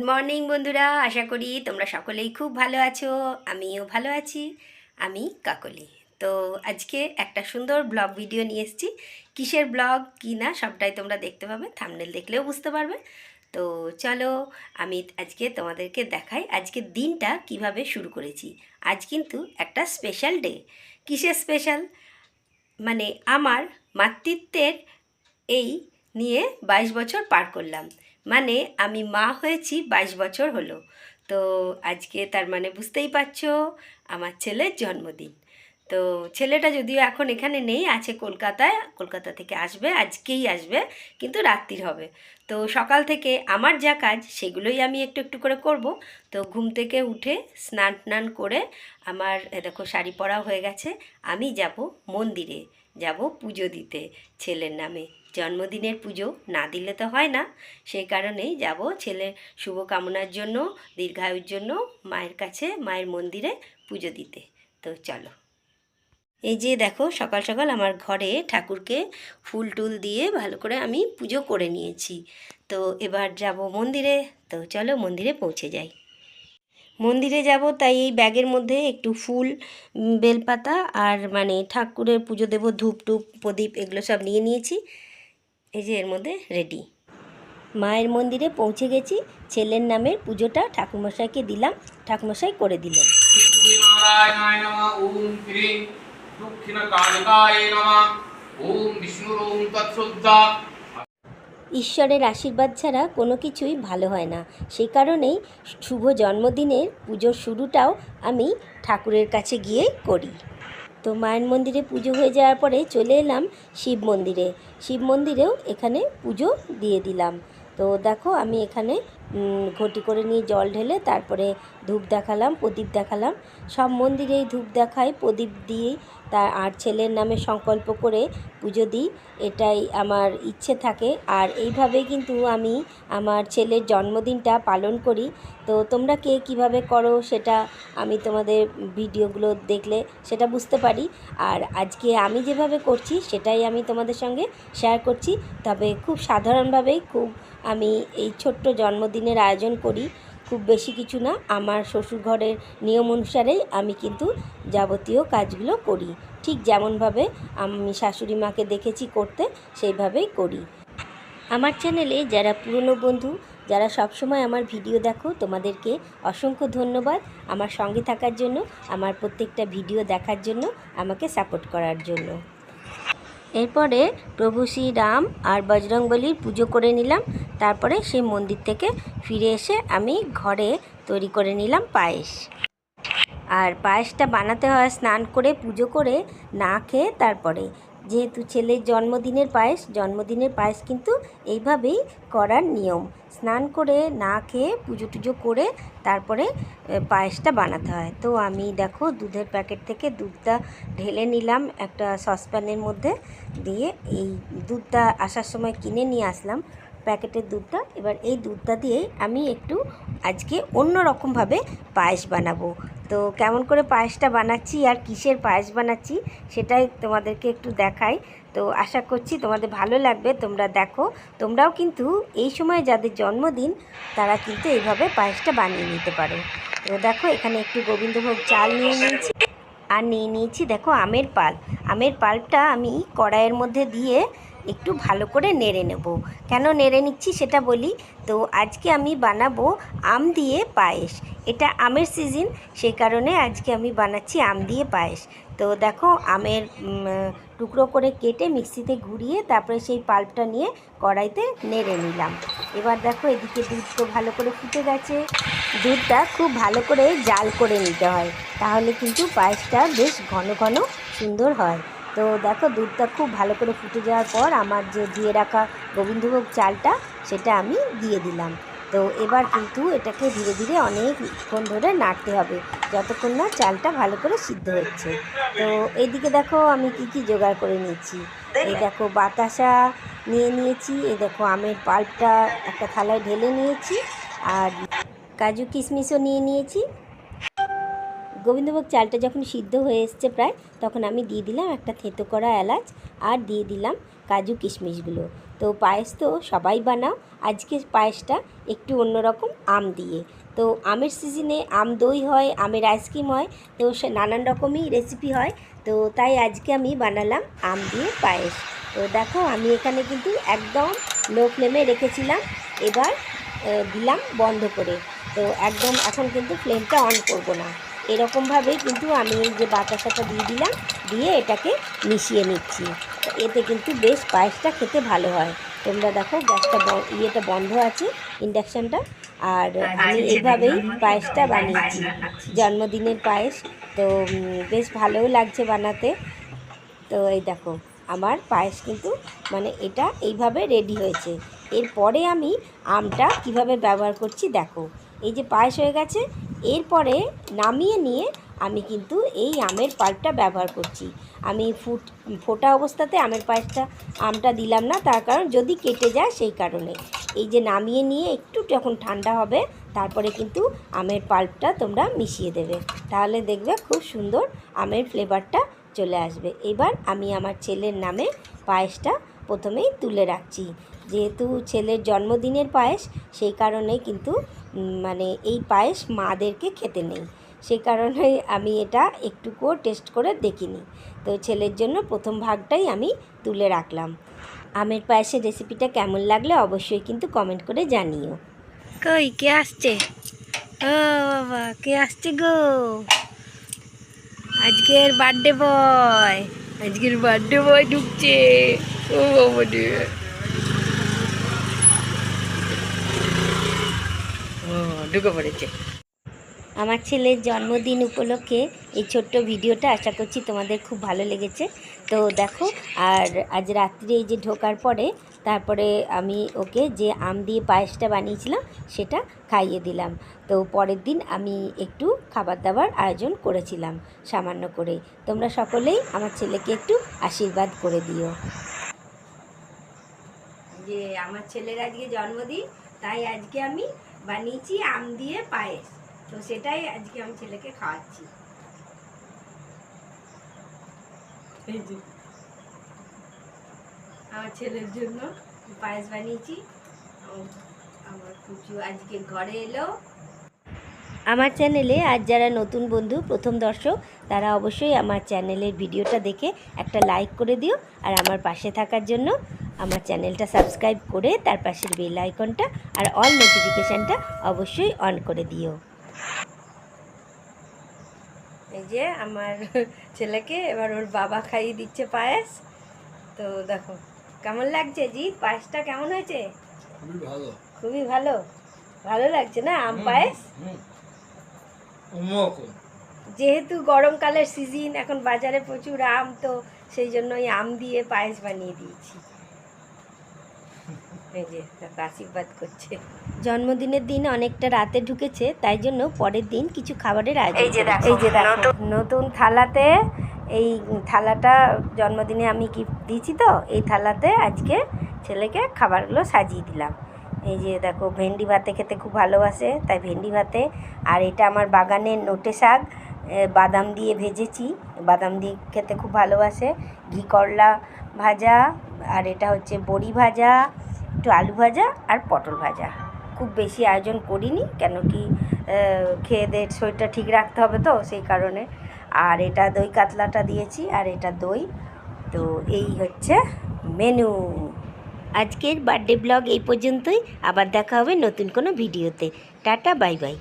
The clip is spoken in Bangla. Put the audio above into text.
মর্নিং বন্ধুরা, আশা করি তোমরা সকলেই খুব ভালো আছো। আমিও ভালো আছি। আমি কাকলি। তো আজকে একটা সুন্দর ব্লগ ভিডিও নিয়ে এসেছি। কিসের ব্লগ কি না সবটাই তোমরা দেখতে পাবে, থাম্বনেল দেখলেও বুঝতে পারবে। তো চলো আমি আজকে তোমাদেরকে দেখাই আজকের দিনটা কিভাবে শুরু করেছি। আজ কিন্তু একটা স্পেশাল ডে। কিসের স্পেশাল মানে আমার মাতৃত্বের এই নিয়ে 22 বছর পার করলাম। মানে আমি মা হয়েছি 22 বছর হলো। তো আজকে তার মানে বুঝতেই পারছো আমার ছেলের জন্মদিন। তো ছেলেটা যদিও এখন এখানে নেই, আছে কলকাতায়। কলকাতা থেকে আসবে, আজকেই আসবে, কিন্তু রাত্রির হবে। তো সকাল থেকে আমার যা কাজ সেগুলোই আমি একটু একটু করে করব। তো ঘুম থেকে উঠে স্নান টান করে আমার দেখো শাড়ি পরাও হয়ে গেছে। আমি যাব মন্দিরে, যাব পুজো দিতে ছেলের নামে। জন্মদিনের পুজো না দিলে তো হয় না, সেই কারণেই যাব ছেলের শুভকামনার জন্য, দীর্ঘায়ুর জন্য মায়ের কাছে, মায়ের মন্দিরে পুজো দিতে। তো চলো, এই যে দেখো সকাল সকাল আমার ঘরে ঠাকুরকে ফুল টুল দিয়ে ভালো করে আমি পুজো করে নিয়েছি। তো এবার যাব মন্দিরে। তো চলো মন্দিরে পৌঁছে যাই। মন্দিরে যাব তাই এই ব্যাগের মধ্যে একটু ফুল, বেলপাতা আর মানে ঠাকুরের পুজো দেব, ধূপ টুপ প্রদীপ এগুলো সব নিয়ে নিয়েছি। এই যে এর মধ্যে রেডি। মায়ের মন্দিরে পৌঁছে গেছি। ছেলের নামের পুজোটা ঠাকুরমশাইকে দিলাম, ঠাকুরমশাই করে দিলেন। ঈশ্বরের আশীর্বাদ ছাড়া কোনো কিছুই ভালো হয় না। সেই কারণেই শুভ জন্মদিনের পুজোর শুরুটাও আমি ঠাকুরের কাছে গিয়েই করি। তো মায়ের মন্দিরে পুজো হয়ে যাওয়ার পরে চলে এলাম শিব মন্দিরে। শিব মন্দিরেও এখানে পুজো দিয়ে দিলাম। তো দেখো আমি এখানে ঘটি করে নিয়ে জল ঢেলে তারপরে ধূপ দেখালাম, প্রদীপ দেখালাম। সব মন্দিরেই ধূপ দেখাই, প্রদীপ দিয়েই আর ছেলের নামে সংকল্প করে পুজো দিই। এটাই আমার ইচ্ছে থাকে। আর এইভাবেই কিন্তু আমি আমার ছেলের জন্মদিনটা পালন করি। তো তোমরা কে কীভাবে করো সেটা আমি তোমাদের ভিডিওগুলো দেখলে সেটা বুঝতে পারি। আর আজকে আমি যেভাবে করছি সেটাই আমি তোমাদের সঙ্গে শেয়ার করছি। তবে খুব সাধারণভাবেই আমি এই ছোট্ট জন্মদিনের আয়োজন করি। খুব বেশি কিছু না, আমার শ্বশুরঘরের নিয়ম অনুসারেই আমি কিন্তু যাবতীয় কাজগুলো করি। ঠিক যেমনভাবে আমি শাশুড়ি মাকে দেখেছি করতে, সেইভাবেই করি। আমার চ্যানেলে যারা পুরনো বন্ধু, যারা সবসময় আমার ভিডিও দেখো, তোমাদেরকে অসংখ্য ধন্যবাদ আমার সঙ্গে থাকার জন্য, আমার প্রত্যেকটা ভিডিও দেখার জন্য, আমাকে সাপোর্ট করার জন্য। এরপরে প্রভু শ্রী রাম আর বজরংবলীর পুজো করে নিলাম। তারপরে সেই মন্দির থেকে ফিরে এসে আমি ঘরে তৈরি করে নিলাম পায়েস। আর পায়েসটা বানাতে হয় স্নান করে, পুজো করে, না খেয়ে তারপরে। যেহেতু ছেলের জন্মদিনের পায়েস কিন্তু এইভাবেই করার নিয়ম। স্নান করে না খেয়ে পুজো টুজো করে তারপরে পায়েসটা বানাতে হয়। তো আমি দেখো দুধের প্যাকেট থেকে দুধটা ঢেলে নিলাম একটা সসপ্যানের মধ্যে দিয়ে। এই দুধটা আসার সময় কিনে নিয়ে আসলাম, প্যাকেটের দুধটা। এবার এই দুধটা দিয়েই আমি একটু আজকে অন্য রকমভাবে পায়েস বানাবো। তো কেমন করে পায়েসটা বানাচ্ছি আর কিসের পায়েস বানাচ্ছি সেটাই তোমাদেরকে একটু দেখাই। তো আশা করছি তোমাদের ভালো লাগবে। তোমরা দেখো, তোমরাও কিন্তু এই সময় যাদের জন্মদিন তারা কিন্তু এইভাবে পায়েসটা বানিয়ে নিতে পারো। তো দেখো এখানে একটু গোবিন্দভোগ চাল নিয়ে নিয়েছি, আর নিয়ে নিয়েছি দেখো আমের পাল্পটা আমি কড়াইয়ের মধ্যে দিয়ে একটু ভালো করে নেড়ে নেব। কেন নেড়ে নিচ্ছি সেটা বলি। তো আজকে আমি বানাবো আম দিয়ে পায়েস। এটা আমের সিজন, সেই কারণে আজকে আমি বানাচ্ছি আম দিয়ে পায়েস। তো দেখো আমের টুকরো করে কেটে মিক্সিতে ঘুরিয়ে তারপরে সেই পাল্পটা নিয়ে কড়াইতে নেড়ে নিলাম। এবার দেখো এদিকে দুধ তো ভালো করে ফুটে গেছে। দুধটা খুব ভালো করে জাল করে নিতে হয়, তাহলে কিন্তু পায়েসটা বেশ ঘন ঘন সুন্দর হয়। তো দেখো দুধটা খুব ভালো করে ফুটে যাওয়ার পর আমার যে দিয়ে রাখা গোবিন্দভোগ চালটা সেটা আমি দিয়ে দিলাম। তো এবার কিন্তু এটাকে ধীরে ধীরে অনেকক্ষণ ধরে নাড়তে হবে, যতক্ষণ না চালটা ভালো করে সিদ্ধ হচ্ছে। তো এইদিকে দেখো আমি কি জোগাড় করে নিয়েছি। এই দেখো বাতাসা নিয়ে নিয়েছি, এই দেখো আমের পাল্পটা একটা থালায় ঢেলে নিয়েছি, আর কাজু কিশমিশও নিয়ে নিয়েছি। গোবিন্দভোগ চালটা যখন সিদ্ধ হয়ে এসছে প্রায়, তখন আমি দিয়ে দিলাম একটা থেঁতো করা এলাচ আর দিয়ে দিলাম কাজু কিশমিশগুলো। তো পায়েস তো সবাই বানাও, আজকে পায়েসটা একটু অন্যরকম আম দিয়ে। তো আমের সিজনে আম দই হয়, আমের আইসক্রিম হয়, তো সে নানান রকমই রেসিপি হয়। তো তাই আজকে আমি বানালাম আম দিয়ে পায়েস। তো দেখো আমি এখানে কিন্তু একদম লো ফ্লেমে রেখেছিলাম, এবার দিলাম বন্ধ করে। তো একদম এখন কিন্তু ফ্লেমটা অন করব না, এরকমভাবেই কিন্তু আমি এই যে বাতাসাটা দিয়ে দিলাম, দিয়ে এটাকে মিশিয়ে নিচ্ছি। তো এতে কিন্তু বেশ পায়েসটা খেতে ভালো হয়। তোমরা দেখো গ্যাসটা ইয়েটা বন্ধ আছে, ইন্ডাকশানটা। আর আমি এইভাবেই পায়েসটা বানিয়েছি, জন্মদিনের পায়েস। তো বেশ ভালোও লাগছে বানাতে। তো এই দেখো আমার পায়েস কিন্তু মানে এটা এইভাবে রেডি হয়েছে। এরপরে আমি আমটা কিভাবে ব্যবহার করছি দেখো। এই যে পায়েস হয়ে গেছে, এরপরে নামিয়ে নিয়ে আমি কিন্তু এই আমের পাল্পটা ব্যবহার করছি। আমি ফোটা অবস্থাতে আমটা দিলাম না, তার কারণ যদি কেটে যায় সেই কারণে। এই যে নামিয়ে নিয়ে একটু যখন ঠান্ডা হবে, তারপরে কিন্তু আমের পাল্পটা তোমরা মিশিয়ে দেবে, তাহলে দেখবে খুব সুন্দর আমের ফ্লেভারটা চলে আসবে। এবার আমি আমার ছেলের নামে পায়েসটা প্রথমেই তুলে রাখছি। যেহেতু ছেলের জন্মদিনের পায়েস, সেই কারণে কিন্তু মানে এই পায়েস মাদেরকে খেতে নেই, সেই কারণেই আমি এটা একটুকুও টেস্ট করে দেখিনি। তো ছেলের জন্য প্রথম ভাগটাই আমি তুলে রাখলাম। আমের পায়েসের রেসিপিটা কেমন লাগলে অবশ্যই কিন্তু কমেন্ট করে জানিও। কই কে আসছে? ও বাবা, কে আসছে গো? আজকের বার্থডে বয় ঢুকছে। ও বাবা রে, ও ঢুকে পড়েছে। আমার ছেলের জন্মদিন উপলক্ষে এই ছোট্ট ভিডিওটা আশা করছি তোমাদের খুব ভালো লেগেছে। তো দেখো, আর আজ রাত্রে এই যে ঢোকার পরে তারপরে আমি ওকে যে আম দিয়ে পায়েসটা বানিয়েছিলাম সেটা খাইয়ে দিলাম। তো পরের দিন আমি একটু খাবার দাবার আয়োজন করেছিলাম সামান্য করে। তোমরা সকলেই আমার ছেলেকে একটু আশীর্বাদ করে দিও। যে আমার ছেলের আজকে জন্মদিন, তাই আজকে আমি বানিয়েছি আম দিয়ে পায়েস। তো সেটাই আজকে আমি ছেলেকে খাওয়াচ্ছি। এই যে আমার ছেলের জন্য পায়েস বানিয়েছি। আমার কুচু আজকে ঘরে এলো। আমার চ্যানেলে আজ যারা নতুন বন্ধু, প্রথম দর্শক, তারা অবশ্যই আমার চ্যানেলের ভিডিওটা দেখে একটা লাইক করে দিও। আর আমার পাশে থাকার জন্য আমার চ্যানেলটা সাবস্ক্রাইব করে তার পাশের বেল আইকনটা আর অল নোটিফিকেশানটা অবশ্যই অন করে দিও। এই যে আমার ছেলেকে এবার ওর বাবা খাইয়ে দিচ্ছে পায়েস। তো দেখো কেমন লাগছে জি, পায়েসটা কেমন হয়েছে? খুবই ভালো, খুবই ভালো। ভালো লাগছে না আম পায়েস? যেহেতু গরমকালের সিজন, এখন বাজারে প্রচুর আম, তো সেই জন্যই আম দিয়ে পায়েস বানিয়ে দিয়েছি। এই যে আশীর্বাদ করছে। জন্মদিনের দিন অনেকটা রাতে ঢুকেছে, তাই জন্য পরের দিন কিছু খাবারের আয়োজন। এই যে দেখো নতুন থালাতে, এই থালাটা জন্মদিনে আমি গিফট দিয়েছি, তো এই থালাতে আজকে ছেলেকে খাবারগুলো সাজিয়ে দিলাম। এই যে দেখো ভেন্ডি ভাতে খেতে খুব ভালোবাসে, তাই ভেন্ডি ভাতে। আর এটা আমার বাগানের নোটে শাক, বাদাম দিয়ে ভেজেছি, বাদাম দিয়ে খেতে খুব ভালোবাসে। ঘি করলা ভাজা, আর এটা হচ্ছে বড়ি ভাজা, একটু আলু ভাজা আর পটল ভাজা। খুব বেশি আয়োজন করিনি, কেন কি খেয়ে দিয়ে শরীরটা ঠিক রাখতে হবে, তো সেই কারণে। আর এটা দই কাতলাটা দিয়েছি, আর এটা দই। তো এই হচ্ছে মেনু। আজকের বার্থডে ব্লগ এই পর্যন্তই, আবার দেখা হবে নতুন কোনো ভিডিওতে। Tata, bye bye.